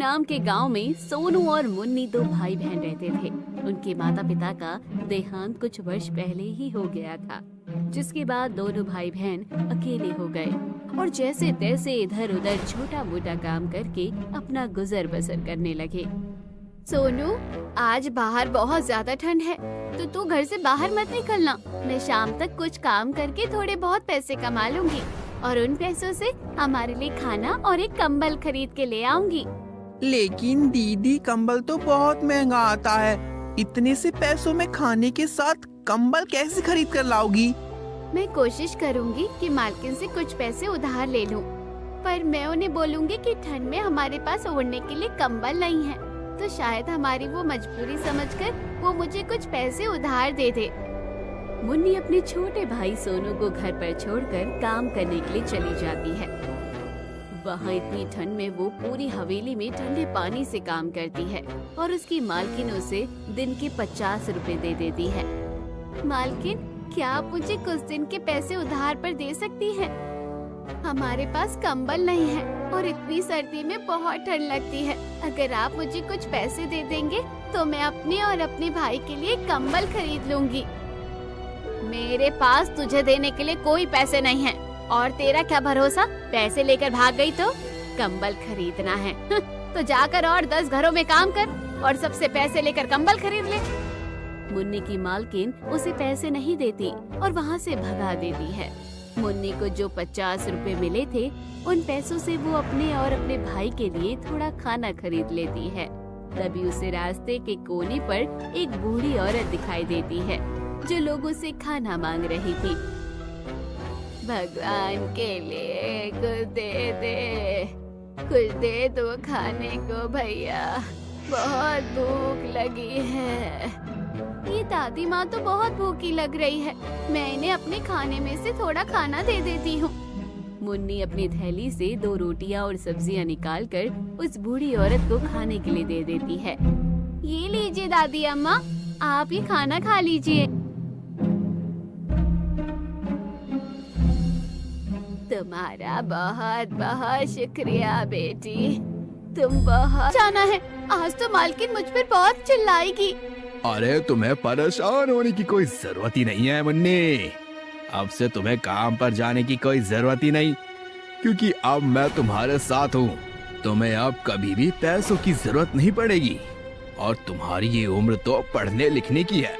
नाम के गांव में सोनू और मुन्नी दो भाई बहन रहते थे। उनके माता पिता का देहांत कुछ वर्ष पहले ही हो गया था, जिसके बाद दोनों भाई बहन अकेले हो गए और जैसे तैसे इधर उधर छोटा मोटा काम करके अपना गुजर बसर करने लगे। सोनू, आज बाहर बहुत ज्यादा ठंड है, तो तू घर से बाहर मत निकलना। मैं शाम तक कुछ काम करके थोड़े बहुत पैसे कमा लूंगी और उन पैसों से हमारे लिए खाना और एक कंबल खरीद के ले आऊंगी। लेकिन दीदी, कंबल तो बहुत महंगा आता है। इतने से पैसों में खाने के साथ कंबल कैसे खरीद कर लाओगी? मैं कोशिश करूंगी कि मालकिन से कुछ पैसे उधार ले लूं, पर मैं उन्हें बोलूंगी कि ठंड में हमारे पास ओढ़ने के लिए कंबल नहीं है, तो शायद हमारी वो मजबूरी समझकर वो मुझे कुछ पैसे उधार दे दे। मुन्नी अपने छोटे भाई सोनू को घर पर छोड़कर काम करने के लिए चली जाती है। वहाँ इतनी ठंड में वो पूरी हवेली में ठंडे पानी से काम करती है और उसकी मालकिन उसे दिन के 50 रुपए दे देती है। मालकिन, क्या आप मुझे कुछ दिन के पैसे उधार पर दे सकती हैं? हमारे पास कंबल नहीं है और इतनी सर्दी में बहुत ठंड लगती है। अगर आप मुझे कुछ पैसे दे देंगे तो मैं अपने और अपने भाई के लिए कंबल खरीद लूंगी। मेरे पास तुझे देने के लिए कोई पैसे नहीं है और तेरा क्या भरोसा, पैसे लेकर भाग गई तो कंबल खरीदना है। तो जाकर और 10 घरों में काम कर और सबसे पैसे लेकर कंबल खरीद ले। मुन्नी की मालकिन उसे पैसे नहीं देती और वहाँ से भगा देती है। मुन्नी को जो 50 रुपए मिले थे, उन पैसों से वो अपने और अपने भाई के लिए थोड़ा खाना खरीद लेती है। तभी उसे रास्ते के कोने पर एक बूढ़ी औरत दिखाई देती है जो लोगों से खाना मांग रही थी। भगवान के लिए कुछ दे दो खाने को भैया, बहुत भूख लगी है। ये दादी माँ तो बहुत भूखी लग रही है, मैं इन्हें अपने खाने में से थोड़ा खाना दे देती हूँ। मुन्नी अपनी थैली से 2 रोटियाँ और सब्जियाँ निकालकर उस बूढ़ी औरत को खाने के लिए दे देती है। ये लीजिए दादी अम्मा, आप ये खाना खा लीजिए। तुम्हारा बहुत बहुत शुक्रिया बेटी, तुम बहुत जाना है। आज तो मालकिन मुझ पर बहुत चिल्लाएगी। अरे तुम्हें परेशान होने की कोई जरूरत ही नहीं है मुन्नी। अब से तुम्हें काम पर जाने की कोई जरूरत ही नहीं, क्योंकि अब मैं तुम्हारे साथ हूँ। तुम्हें अब कभी भी पैसों की जरूरत नहीं पड़ेगी और तुम्हारी ये उम्र तो पढ़ने लिखने की है,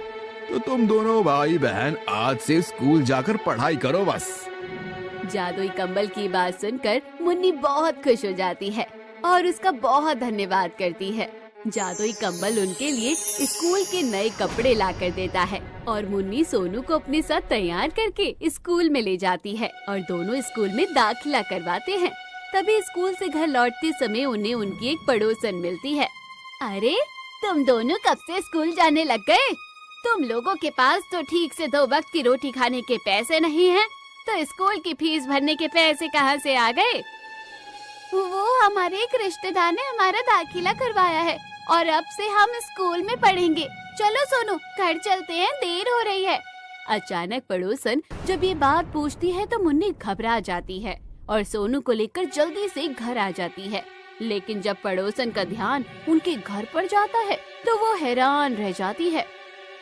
तो तुम दोनों भाई बहन आज से स्कूल जाकर पढ़ाई करो बस। जादुई कंबल की बात सुनकर मुन्नी बहुत खुश हो जाती है और उसका बहुत धन्यवाद करती है। जादुई कंबल उनके लिए स्कूल के नए कपड़े लाकर देता है और मुन्नी सोनू को अपने साथ तैयार करके स्कूल में ले जाती है और दोनों स्कूल में दाखिला करवाते हैं। तभी स्कूल से घर लौटते समय उन्हें उनकी एक पड़ोसन मिलती है। अरे, तुम दोनों कब से स्कूल जाने लग गए? तुम लोगों के पास तो ठीक से 2 वक्त की रोटी खाने के पैसे नहीं हैं, तो स्कूल की फीस भरने के पैसे कहाँ से आ गए? वो हमारे एक रिश्तेदार ने हमारा दाखिला करवाया है और अब से हम स्कूल में पढ़ेंगे। चलो सोनू, घर चलते हैं, देर हो रही है। अचानक पड़ोसन जब ये बात पूछती है तो मुन्नी घबरा जाती है और सोनू को लेकर जल्दी से घर आ जाती है। लेकिन जब पड़ोसन का ध्यान उनके घर पर जाता है तो वो हैरान रह जाती है।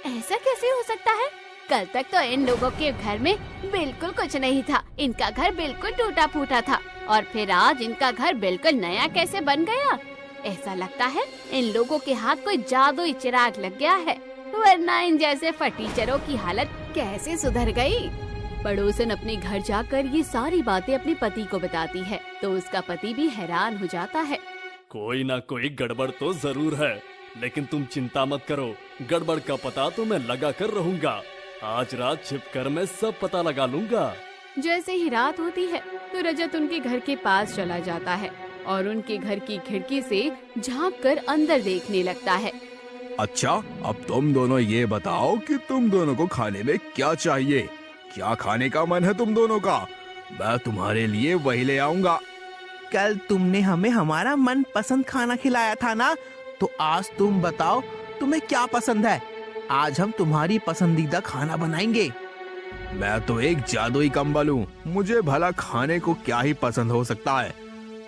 ऐसा कैसे हो सकता है? कल तक तो इन लोगों के घर में बिल्कुल कुछ नहीं था, इनका घर बिल्कुल टूटा फूटा था, और फिर आज इनका घर बिल्कुल नया कैसे बन गया? ऐसा लगता है इन लोगों के हाथ कोई जादुई चिराग लग गया है, वरना इन जैसे फटीचरों की हालत कैसे सुधर गई? पड़ोसन अपने घर जाकर ये सारी बातें अपने पति को बताती है तो उसका पति भी हैरान हो जाता है। कोई ना कोई गड़बड़ तो जरूर है, लेकिन तुम चिंता मत करो, गड़बड़ का पता तो मैं लगा कर रहूंगा। आज रात छिपकर मैं सब पता लगा लूंगा। जैसे ही रात होती है तो रजत उनके घर के पास चला जाता है और उनके घर की खिड़की से झांककर अंदर देखने लगता है। अच्छा, अब तुम दोनों ये बताओ कि तुम दोनों को खाने में क्या चाहिए? क्या खाने का मन है तुम दोनों का? मैं तुम्हारे लिए वही ले आऊंगा। कल तुमने हमें हमारा मन पसंद खाना खिलाया था ना, तो आज तुम बताओ तुम्हें क्या पसंद है। आज हम तुम्हारी पसंदीदा खाना बनाएंगे। मैं तो एक जादुई कंबल हूँ, मुझे भला खाने को क्या ही पसंद हो सकता है।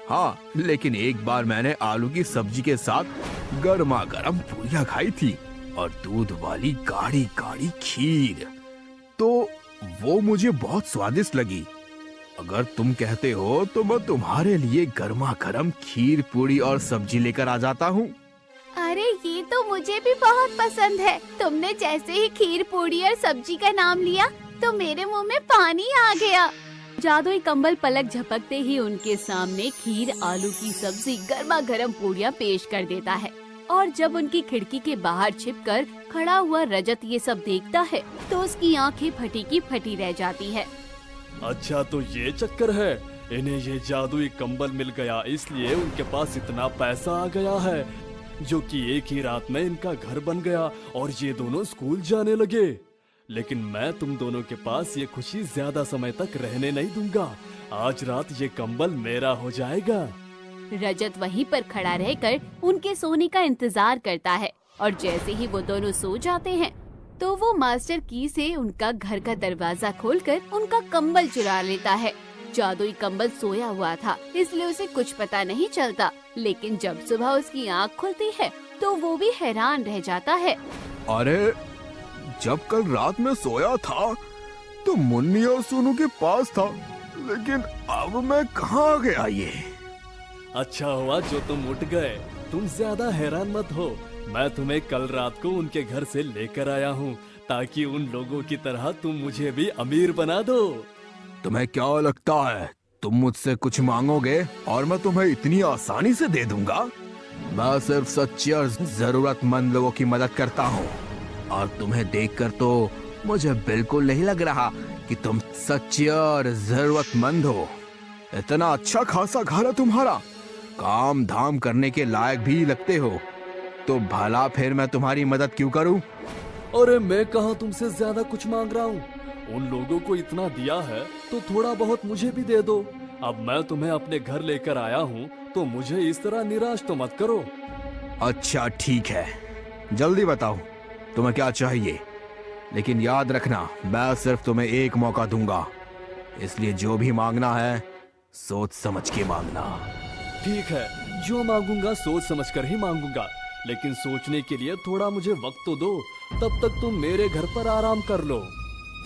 हाँ, लेकिन एक बार मैंने आलू की सब्जी के साथ गर्मा गर्म पूरियां खाई थी और दूध वाली गाढ़ी गाढ़ी खीर, तो वो मुझे बहुत स्वादिष्ट लगी। अगर तुम कहते हो तो मैं तुम्हारे लिए गर्मा गर्म खीर पूरी और सब्जी लेकर आ जाता हूँ। अरे ये तो मुझे भी बहुत पसंद है। तुमने जैसे ही खीर पूरी और सब्जी का नाम लिया तो मेरे मुंह में पानी आ गया। जादुई कंबल पलक झपकते ही उनके सामने खीर, आलू की सब्जी, गर्मा गर्म पूरियां पेश कर देता है। और जब उनकी खिड़की के बाहर छिपकर खड़ा हुआ रजत ये सब देखता है तो उसकी आंखें फटी की फटी रह जाती है। अच्छा, तो ये चक्कर है, इन्हें ये जादुई कंबल मिल गया इसलिए उनके पास इतना पैसा आ गया है, जो कि एक ही रात में इनका घर बन गया और ये दोनों स्कूल जाने लगे। लेकिन मैं तुम दोनों के पास ये खुशी ज्यादा समय तक रहने नहीं दूंगा। आज रात ये कंबल मेरा हो जाएगा। रजत वहीं पर खड़ा रहकर उनके सोने का इंतजार करता है और जैसे ही वो दोनों सो जाते हैं तो वो मास्टर की से उनका घर का दरवाजा खोलकर उनका कंबल चुरा लेता है। जादुई कंबल सोया हुआ था इसलिए उसे कुछ पता नहीं चलता, लेकिन जब सुबह उसकी आँख खुलती है तो वो भी हैरान रह जाता है। अरे, जब कल रात में सोया था तो मुन्नी और सोनू के पास था, लेकिन अब मैं कहाँ गया ये? अच्छा हुआ जो तुम उठ गए। तुम ज्यादा हैरान मत हो, मैं तुम्हें कल रात को उनके घर से लेकर आया हूँ ताकि उन लोगों की तरह तुम मुझे भी अमीर बना दो। तुम्हें क्या लगता है तुम मुझसे कुछ मांगोगे और मैं तुम्हें इतनी आसानी से दे दूंगा? मैं सिर्फ सच्चे और जरूरतमंद लोगों की मदद करता हूँ और तुम्हें देखकर तो मुझे बिल्कुल नहीं लग रहा कि तुम सच्चे और जरूरतमंद हो। इतना अच्छा खासा घर है तुम्हारा, काम धाम करने के लायक भी लगते हो, तो भला फिर मैं तुम्हारी मदद क्यों करूं? अरे मैं कहाँ तुमसे ज्यादा कुछ मांग रहा हूँ, उन लोगों को इतना दिया है तो थोड़ा बहुत मुझे भी दे दो। अब मैं तुम्हें अपने घर लेकर आया हूँ तो मुझे इस तरह निराश तो मत करो। अच्छा ठीक है, जल्दी बताओ तुम्हें क्या चाहिए, लेकिन याद रखना मैं सिर्फ तुम्हें एक मौका दूंगा, इसलिए जो भी मांगना है सोच समझ के मांगना। ठीक है, जो मांगूंगा सोच समझकर ही मांगूंगा, लेकिन सोचने के लिए थोड़ा मुझे वक्त तो दो, तब तक तुम मेरे घर पर आराम कर लो।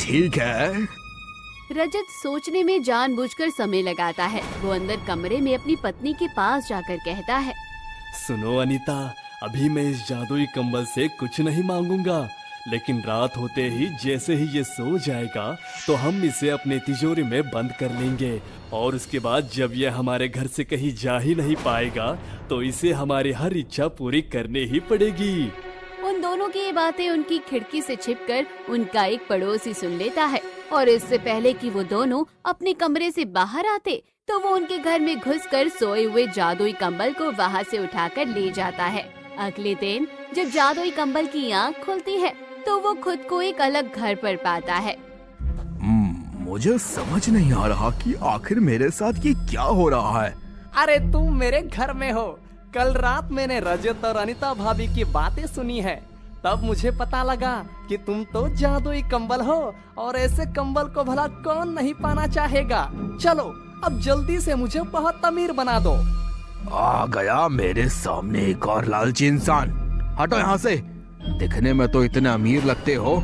ठीक है। रजत सोचने में जानबूझकर समय लगाता है। वो अंदर कमरे में अपनी पत्नी के पास जाकर कहता है, सुनो अनीता, अभी मैं इस जादुई कंबल से कुछ नहीं मांगूंगा, लेकिन रात होते ही जैसे ही ये सो जाएगा तो हम इसे अपने तिजोरी में बंद कर लेंगे और उसके बाद जब ये हमारे घर से कहीं जा ही नहीं पाएगा तो इसे हमारी हर इच्छा पूरी करनी ही पड़ेगी। उन दोनों की ये बातें उनकी खिड़की से छिपकर उनका एक पड़ोसी सुन लेता है और इससे पहले कि वो दोनों अपने कमरे से बाहर आते तो वो उनके घर में घुसकर सोए हुए जादुई कंबल को वहाँ से उठाकर ले जाता है। अगले दिन जब जादुई कंबल की आँख खुलती है तो वो खुद को एक अलग घर पर पाता है। मुझे समझ नहीं आ रहा कि आखिर मेरे साथ ये क्या हो रहा है। अरे तुम मेरे घर में हो। कल रात मैंने रजत और अनीता भाभी की बातें सुनी है, तब मुझे पता लगा कि तुम तो जादुई कंबल हो और ऐसे कंबल को भला कौन नहीं पाना चाहेगा। चलो अब जल्दी से मुझे बहुत अमीर बना दो। आ गया मेरे सामने एक और लालची इंसान। हटो यहाँ से, दिखने में तो इतने अमीर लगते हो,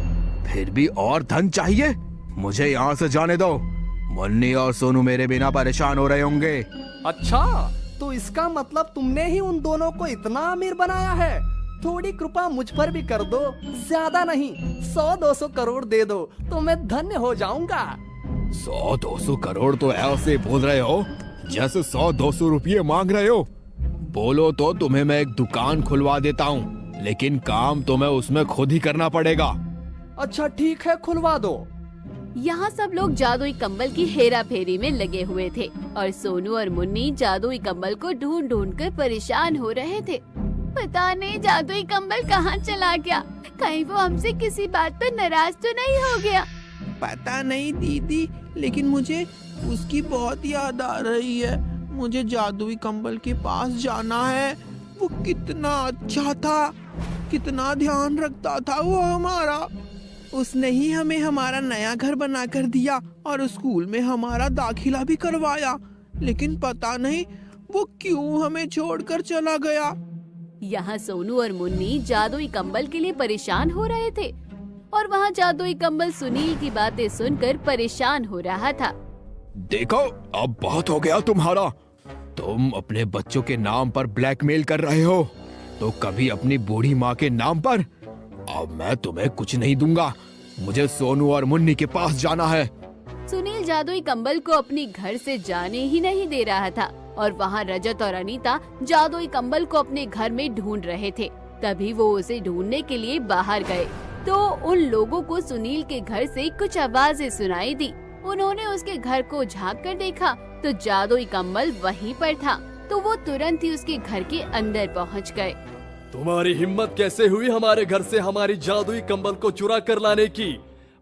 फिर भी और धन चाहिए। मुझे यहाँ से जाने दो, मुन्नी और सोनू मेरे बिना परेशान हो रहे होंगे। अच्छा, तो इसका मतलब तुमने ही उन दोनों को इतना अमीर बनाया है। थोड़ी कृपा मुझ पर भी कर दो, ज्यादा नहीं, 100-200 करोड़ दे दो तो मैं धन्य हो जाऊंगा। 100-200 करोड़ तो ऐसे बोल रहे हो जैसे 100-200 रुपये मांग रहे हो। बोलो तो तुम्हें मैं एक दुकान खुलवा देता हूँ, लेकिन काम तुम्हें उसमें खुद ही करना पड़ेगा। अच्छा ठीक है, खुलवा दो। यहाँ सब लोग जादुई कंबल की हेरा फेरी में लगे हुए थे और सोनू और मुन्नी जादुई कंबल को ढूंढ ढूंढ कर परेशान हो रहे थे। पता नहीं जादुई कंबल कहाँ चला गया, कहीं वो हमसे किसी बात पर नाराज तो नहीं हो गया। पता नहीं दीदी, लेकिन मुझे उसकी बहुत याद आ रही है। मुझे जादुई कंबल के पास जाना है। वो कितना अच्छा था, कितना ध्यान रखता था वो हमारा। उसने ही हमें हमारा नया घर बनाकर दिया और स्कूल में हमारा दाखिला भी करवाया। लेकिन पता नहीं वो क्यों हमें छोड़कर चला गया? यहाँ सोनू और मुन्नी जादुई कंबल के लिए परेशान हो रहे थे और वहाँ जादुई कंबल सुनील की बातें सुनकर परेशान हो रहा था। देखो, अब बहुत हो गया तुम्हारा। तुम अपने बच्चों के नाम पर ब्लैकमेल कर रहे हो, तो कभी अपनी बूढ़ी माँ के नाम पर। अब मैं तुम्हें कुछ नहीं दूंगा। मुझे सोनू और मुन्नी के पास जाना है। सुनील जादुई कंबल को अपनी घर से जाने ही नहीं दे रहा था और वहाँ रजत और अनीता जादुई कंबल को अपने घर में ढूंढ रहे थे। तभी वो उसे ढूंढने के लिए बाहर गए तो उन लोगों को सुनील के घर से कुछ आवाजें सुनाई दी। उन्होंने उसके घर को झांक कर देखा तो जादुई कंबल वहीं पर था, तो वो तुरंत ही उसके घर के अंदर पहुंच गए। तुम्हारी हिम्मत कैसे हुई हमारे घर से हमारी जादुई कंबल को चुरा कर लाने की?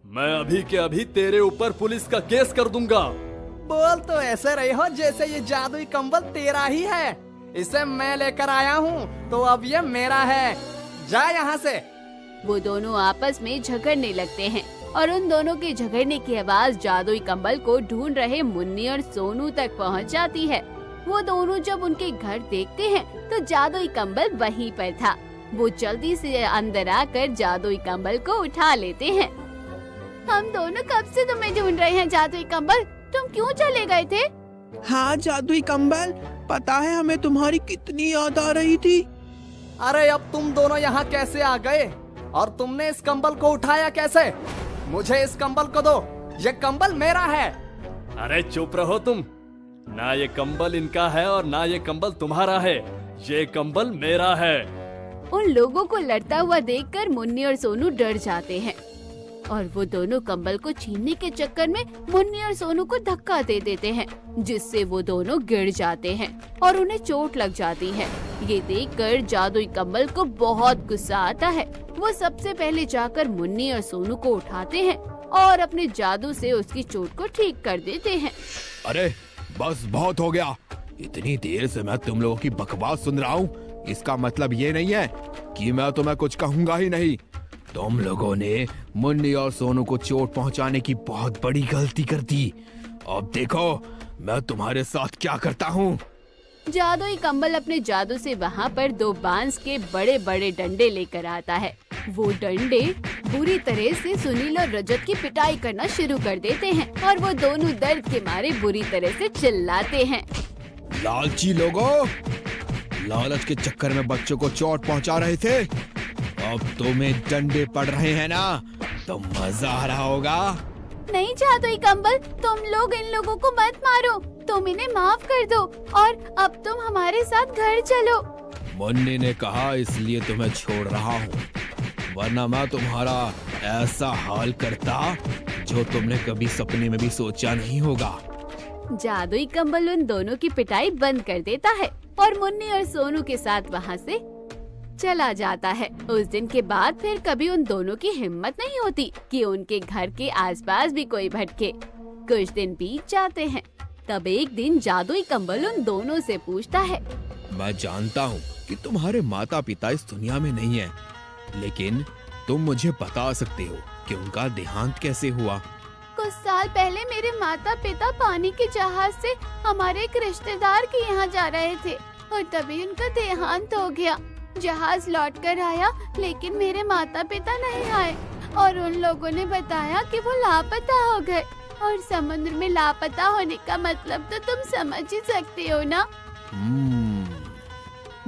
मैं अभी के अभी तेरे ऊपर पुलिस का केस कर दूंगा। बोल तो ऐसे रही हो जैसे ये जादुई कंबल तेरा ही है। इसे मैं लेकर आया हूँ तो अब ये मेरा है। जा यहाँ से। वो दोनों आपस में झगड़ने लगते हैं और उन दोनों के झगड़ने की आवाज जादुई कंबल को ढूंढ रहे मुन्नी और सोनू तक पहुंच जाती है। वो दोनों जब उनके घर देखते हैं तो जादुई कंबल वहीं पर था। वो जल्दी से अंदर आकर जादुई कंबल को उठा लेते हैं। हम दोनों कब से तुम्हें ढूंढ रहे हैं जादुई कंबल, तुम क्यों चले गए थे? हाँ जादुई कंबल, पता है हमें तुम्हारी कितनी याद आ रही थी। अरे अब तुम दोनों यहाँ कैसे आ गए और तुमने इस कंबल को उठाया कैसे? मुझे इस कंबल को दो, ये कंबल मेरा है। अरे चुप रहो तुम। ना ये कंबल इनका है और ना ये कंबल तुम्हारा है। ये कंबल मेरा है। उन लोगों को लड़ता हुआ देखकर मुन्नी और सोनू डर जाते हैं और वो दोनों कंबल को छीनने के चक्कर में मुन्नी और सोनू को धक्का दे देते हैं, जिससे वो दोनों गिर जाते हैं और उन्हें चोट लग जाती है। ये देखकर जादुई कंबल को बहुत गुस्सा आता है। वो सबसे पहले जाकर मुन्नी और सोनू को उठाते हैं और अपने जादू से उसकी चोट को ठीक कर देते हैं। अरे बस बहुत हो गया। इतनी देर से मैं तुम लोगों की बकवास सुन रहा हूँ। इसका मतलब ये नहीं है कि मैं तुम्हें कुछ कहूँगा ही नहीं। तुम लोगों ने मुन्नी और सोनू को चोट पहुंचाने की बहुत बड़ी गलती कर दी। अब देखो मैं तुम्हारे साथ क्या करता हूँ। जादुई कंबल अपने जादू से वहाँ पर 2 बांस के बड़े बड़े डंडे लेकर आता है। वो डंडे बुरी तरह से सुनील और रजत की पिटाई करना शुरू कर देते हैं और वो दोनों दर्द के मारे बुरी तरह से चिल्लाते हैं। लालची लोगों, लालच के चक्कर में बच्चों को चोट पहुंचा रहे थे। अब तुम्हें डंडे पड़ रहे हैं ना, तो मजा आ रहा होगा। नहीं जादुई कंबल, तुम लोग इन लोगों को मत मारो, तुम इन्हें माफ कर दो और अब तुम हमारे साथ घर चलो। मुन्नी ने कहा इसलिए तुम्हें छोड़ रहा हूँ, वरना मैं तुम्हारा ऐसा हाल करता जो तुमने कभी सपने में भी सोचा नहीं होगा। जादुई कंबल उन दोनों की पिटाई बंद कर देता है और मुन्नी और सोनू के साथ वहाँ से चला जाता है। उस दिन के बाद फिर कभी उन दोनों की हिम्मत नहीं होती कि उनके घर के आसपास भी कोई भटके। कुछ दिन बीत जाते हैं, तब एक दिन जादुई कंबल उन दोनों से पूछता है। मैं जानता हूँ कि तुम्हारे माता पिता इस दुनिया में नहीं है, लेकिन तुम मुझे बता सकते हो कि उनका देहांत कैसे हुआ? कुछ साल पहले मेरे माता पिता पानी के जहाज से हमारे एक रिश्तेदार के यहाँ जा रहे थे और तभी उनका देहांत हो गया। जहाज लौट कर आया लेकिन मेरे माता पिता नहीं आए और उन लोगों ने बताया कि वो लापता हो गए। और समुद्र में लापता होने का मतलब तो तुम समझ ही सकते हो ना।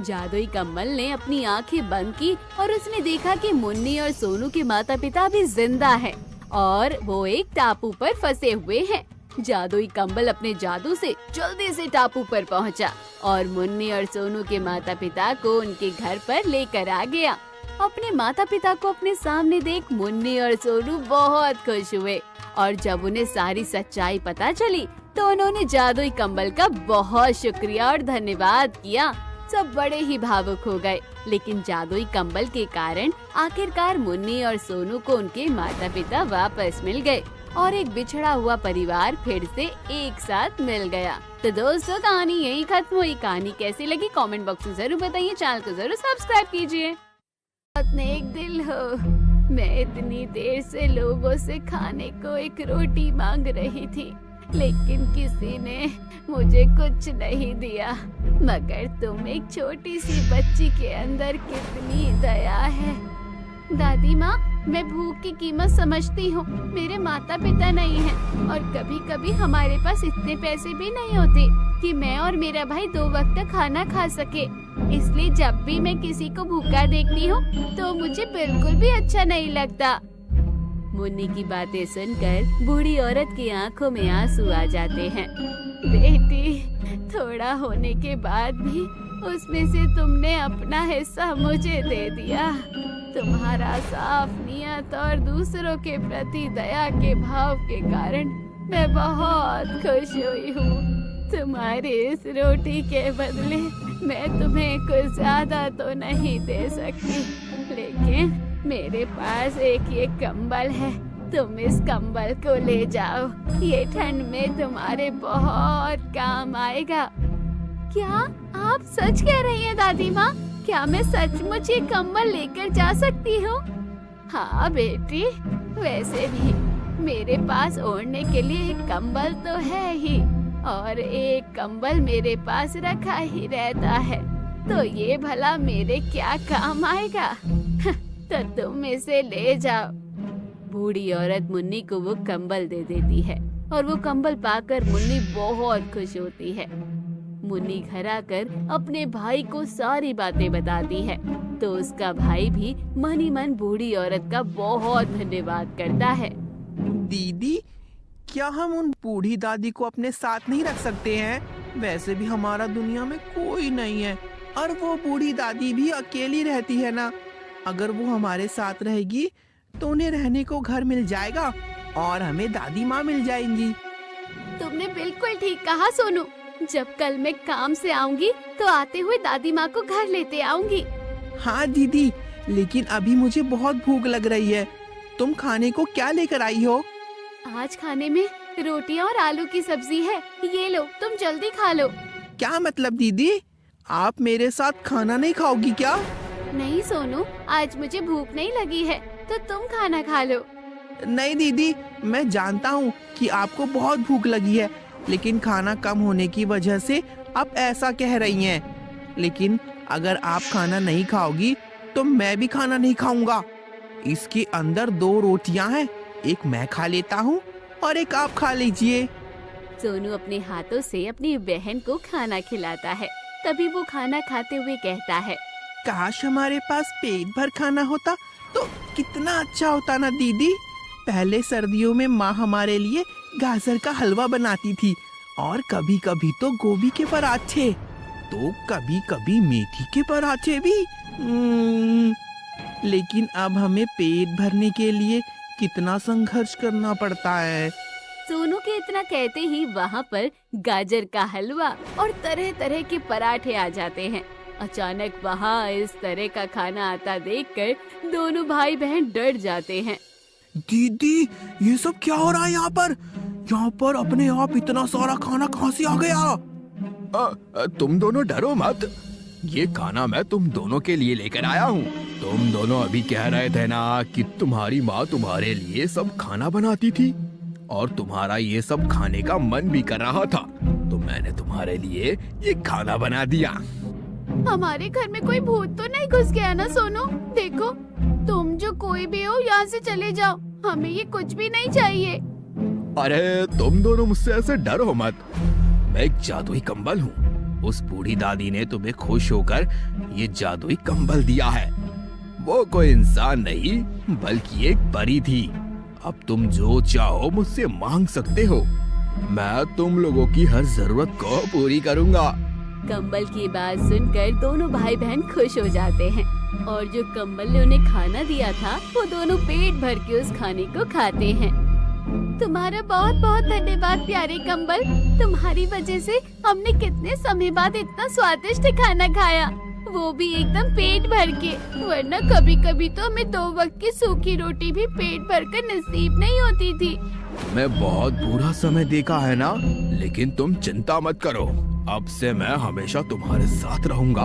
जादुई कंबल ने अपनी आंखें बंद की और उसने देखा कि मुन्नी और सोनू के माता पिता भी जिंदा हैं और वो एक टापू पर फंसे हुए हैं। जादुई कंबल अपने जादू से जल्दी से टापू पर पहुंचा और मुन्नी और सोनू के माता पिता को उनके घर पर लेकर आ गया। अपने माता पिता को अपने सामने देख मुन्नी और सोनू बहुत खुश हुए और जब उन्हें सारी सच्चाई पता चली तो उन्होंने जादुई कंबल का बहुत शुक्रिया और धन्यवाद किया। सब बड़े ही भावुक हो गए, लेकिन जादुई कंबल के कारण आखिरकार मुन्नी और सोनू को उनके माता पिता वापस मिल गए और एक बिछड़ा हुआ परिवार फिर से एक साथ मिल गया। तो दोस्तों कहानी यही खत्म हुई। कहानी कैसी लगी कमेंट बॉक्स में जरूर बताइए, चैनल को जरूर सब्सक्राइब कीजिए। बहुत नेक दिल हो, मैं इतनी देर से लोगों से खाने को एक रोटी मांग रही थी, लेकिन किसी ने मुझे कुछ नहीं दिया। मगर तुम एक छोटी सी बच्ची के अंदर कितनी दया है। दादी माँ, मैं भूख की कीमत समझती हूँ। मेरे माता पिता नहीं हैं और कभी कभी हमारे पास इतने पैसे भी नहीं होते कि मैं और मेरा भाई 2 वक्त का खाना खा सके। इसलिए जब भी मैं किसी को भूखा देखती हूँ तो मुझे बिल्कुल भी अच्छा नहीं लगता। मुन्नी की बातें सुनकर बूढ़ी औरत की आंखों में आंसू आ जाते हैं। बेटी, थोड़ा होने के बाद भी उसमें से तुमने अपना हिस्सा मुझे दे दिया। तुम्हारा साफ नियत और दूसरों के प्रति दया के भाव के कारण मैं बहुत खुश हुई हूँ। तुम्हारी इस रोटी के बदले मैं तुम्हें कुछ ज्यादा तो नहीं दे सकती, लेकिन मेरे पास एक ये कंबल है। तुम इस कंबल को ले जाओ, ये ठंड में तुम्हारे बहुत काम आएगा। क्या आप सच कह रही हैं दादी माँ? क्या मैं सचमुच ये कंबल लेकर जा सकती हूँ? हाँ बेटी, वैसे भी मेरे पास ओढ़ने के लिए एक कंबल तो है ही, और एक कंबल मेरे पास रखा ही रहता है, तो ये भला मेरे क्या काम आएगा? तो तुम इसे ले जाओ। बूढ़ी औरत मुन्नी को वो कंबल दे देती है और वो कंबल पाकर मुन्नी बहुत खुश होती है। मुन्नी घर आकर अपने भाई को सारी बातें बताती है, तो उसका भाई भी मन ही मन बूढ़ी औरत का बहुत धन्यवाद करता है। दीदी, क्या हम उन बूढ़ी दादी को अपने साथ नहीं रख सकते हैं? वैसे भी हमारा दुनिया में कोई नहीं है और वो बूढ़ी दादी भी अकेली रहती है ना। अगर वो हमारे साथ रहेगी तो उन्हें रहने को घर मिल जाएगा और हमें दादी माँ मिल जाएंगी। तुमने बिल्कुल ठीक कहा सोनू। जब कल मैं काम से आऊंगी तो आते हुए दादी माँ को घर लेते आऊंगी। हाँ दीदी, लेकिन अभी मुझे बहुत भूख लग रही है। तुम खाने को क्या लेकर आई हो? आज खाने में रोटियां और आलू की सब्जी है। ये लो, तुम जल्दी खा लो। क्या मतलब दीदी, आप मेरे साथ खाना नहीं खाओगी क्या? नहीं सोनू, आज मुझे भूख नहीं लगी है, तो तुम खाना खा लो। नहीं दीदी, मैं जानता हूँ कि आपको बहुत भूख लगी है, लेकिन खाना कम होने की वजह से आप ऐसा कह रही हैं। लेकिन अगर आप खाना नहीं खाओगी तो मैं भी खाना नहीं खाऊंगा। इसके अंदर 2 रोटियां हैं, एक मैं खा लेता हूँ और एक आप खा लीजिए। सोनू अपने हाथों से अपनी बहन को खाना खिलाता है। तभी वो खाना खाते हुए कहता है, काश हमारे पास पेट भर खाना होता तो कितना अच्छा होता ना दीदी। पहले सर्दियों में माँ हमारे लिए गाजर का हलवा बनाती थी और कभी कभी तो गोभी के पराठे, तो कभी कभी मेथी के पराठे भी। लेकिन अब हमें पेट भरने के लिए कितना संघर्ष करना पड़ता है। सोनू के इतना कहते ही वहाँ पर गाजर का हलवा और तरह तरह के पराठे आ जाते हैं। अचानक वहाँ इस तरह का खाना आता देखकर दोनों भाई बहन डर जाते हैं। दीदी, ये सब क्या हो रहा है यहाँ पर? यहाँ पर अपने आप इतना सारा खाना कहाँ से आ गया? तुम दोनों डरो मत, ये खाना मैं तुम दोनों के लिए लेकर आया हूँ। तुम दोनों अभी कह रहे थे ना कि तुम्हारी माँ तुम्हारे लिए सब खाना बनाती थी और तुम्हारा ये सब खाने का मन भी कर रहा था, तो मैंने तुम्हारे लिए ये खाना बना दिया। हमारे घर में कोई भूत तो नहीं घुस गया ना सोनू? देखो, तुम जो कोई भी हो यहाँ से चले जाओ, हमें ये कुछ भी नहीं चाहिए। अरे तुम दोनों मुझसे ऐसे डरो मत, मैं एक जादुई कंबल हूँ। उस बूढ़ी दादी ने तुम्हें खुश होकर ये जादुई कंबल दिया है। वो कोई इंसान नहीं बल्कि एक परी थी। अब तुम जो चाहो मुझसे मांग सकते हो, मैं तुम लोगों की हर जरूरत को पूरी करूँगा। कंबल की बात सुनकर दोनों भाई बहन खुश हो जाते हैं और जो कंबल ने उन्हें खाना दिया था वो दोनों पेट भर के उस खाने को खाते हैं। तुम्हारा बहुत बहुत धन्यवाद प्यारे कंबल, तुम्हारी वजह से हमने कितने समय बाद इतना स्वादिष्ट खाना खाया, वो भी एकदम पेट भर के। वरना कभी कभी तो हमें 2 वक्त की सूखी रोटी भी पेट भर कर नसीब नहीं होती थी। मैं बहुत बुरा समय देखा है ना, लेकिन तुम चिंता मत करो, अब से मैं हमेशा तुम्हारे साथ रहूंगा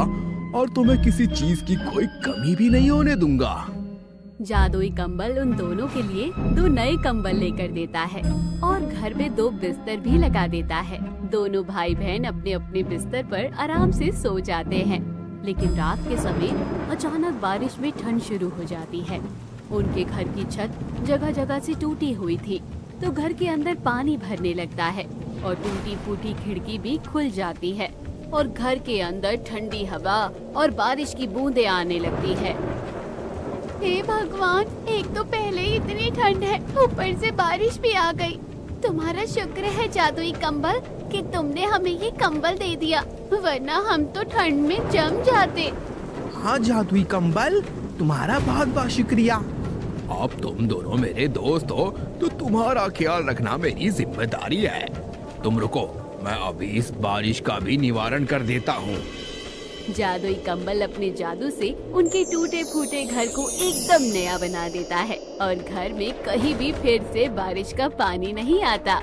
और तुम्हें किसी चीज की कोई कमी भी नहीं होने दूंगा। जादुई कंबल उन दोनों के लिए 2 नए कंबल लेकर देता है और घर में 2 बिस्तर भी लगा देता है। दोनों भाई बहन अपने अपने बिस्तर पर आराम से सो जाते हैं। लेकिन रात के समय अचानक बारिश में ठंड शुरू हो जाती है। उनके घर की छत जगह जगह से टूटी हुई थी, तो घर के अंदर पानी भरने लगता है और टूटी फूटी खिड़की भी खुल जाती है और घर के अंदर ठंडी हवा और बारिश की बूंदें आने लगती है। हे भगवान, एक तो पहले ही इतनी ठंड है, ऊपर से बारिश भी आ गई। तुम्हारा शुक्र है जादुई कंबल कि तुमने हमें ये कंबल दे दिया, वरना हम तो ठंड में जम जाते। हाँ जादुई कंबल, तुम्हारा बहुत बहुत शुक्रिया। अब तुम दोनों मेरे दोस्त हो तो तुम्हारा ख्याल रखना मेरी जिम्मेदारी है। तुम रुको, मैं अभी इस बारिश का भी निवारण कर देता हूँ। जादुई कंबल अपने जादू से उनके टूटे फूटे घर को एकदम नया बना देता है और घर में कहीं भी फिर से बारिश का पानी नहीं आता।